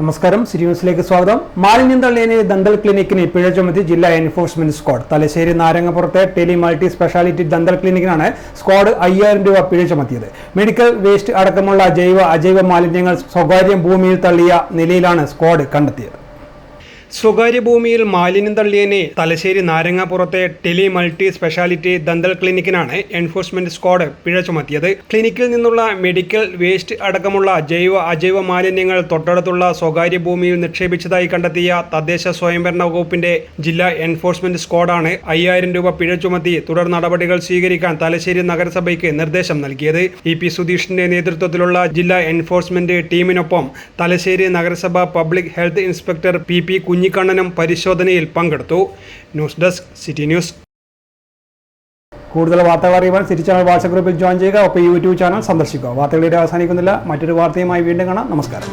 നമസ്കാരം, സിറ്റി ന്യൂസിലേക്ക് സ്വാഗതം. മാലിന്യം തള്ളിയതിന് ദന്തൽ ക്ലിനിക്കിന് പിഴ ചുമത്തി ജില്ലാ എൻഫോഴ്സ്മെന്റ് സ്ക്വാഡ്. തലശ്ശേരി നാരങ്ങപ്പുറത്തെ ടെലി മൾട്ടി സ്പെഷ്യാലിറ്റി ദന്തൽ ക്ലിനിക്കിനാണ് സ്ക്വാഡ് 5000 രൂപ പിഴ ചുമത്തിയത്. മെഡിക്കൽ വേസ്റ്റ് അടക്കമുള്ള ജൈവ അജൈവ മാലിന്യങ്ങൾ സ്വകാര്യ ഭൂമിയിൽ തള്ളിയ നിലയിലാണ് സ്ക്വാഡ് കണ്ടെത്തിയത്. സ്വകാര്യ ഭൂമിയിൽ മാലിന്യം തള്ളിയതിന് തലശ്ശേരി നാരങ്ങാപ്പുറത്തെ ടെലി മൾട്ടി സ്പെഷ്യാലിറ്റി ദന്തൽ ക്ലിനിക്കിനാണ് എൻഫോഴ്സ്മെന്റ് സ്ക്വാഡ് പിഴ ചുമത്തിയത്. ക്ലിനിക്കിൽ നിന്നുള്ള മെഡിക്കൽ വേസ്റ്റ് അടക്കമുള്ള ജൈവ അജൈവ മാലിന്യങ്ങൾ തൊട്ടടുത്തുള്ള സ്വകാര്യ ഭൂമിയിൽ നിക്ഷേപിച്ചതായി കണ്ടെത്തിയ തദ്ദേശ സ്വയംഭരണ വകുപ്പിന്റെ ജില്ലാ എൻഫോഴ്സ്മെന്റ് സ്ക്വാഡാണ് 5000 രൂപ പിഴ ചുമത്തി തുടർ നടപടികൾ സ്വീകരിക്കാൻ തലശ്ശേരി നഗരസഭയ്ക്ക് നിർദ്ദേശം നൽകിയത്. EP സുധീഷിന്റെ നേതൃത്വത്തിലുള്ള ജില്ലാ എൻഫോഴ്സ്മെന്റ് ടീമിനൊപ്പം തലശ്ശേരി നഗരസഭ പബ്ലിക് ഹെൽത്ത് ഇൻസ്പെക്ടർ PP കുഞ്ഞിക്കണ്ണനും പരിശോധനയിൽ പങ്കെടുത്തു. News desk, city news. കൂടുതൽ വാർത്തകൾ അറിയുവാൻ സിറ്റി ചാനൽ വാട്സ്ആപ്പ് ഗ്രൂപ്പിൽ ജോയിൻ ചെയ്യുക. ഒപ്പം YouTube ചാനൽ സന്ദർശിക്കുക. വാർത്തകളിൽ അവസാനിക്കുന്നില്ല. മറ്റൊരു വാർത്തയുമായി വീണ്ടും കാണാം. നമസ്കാരം.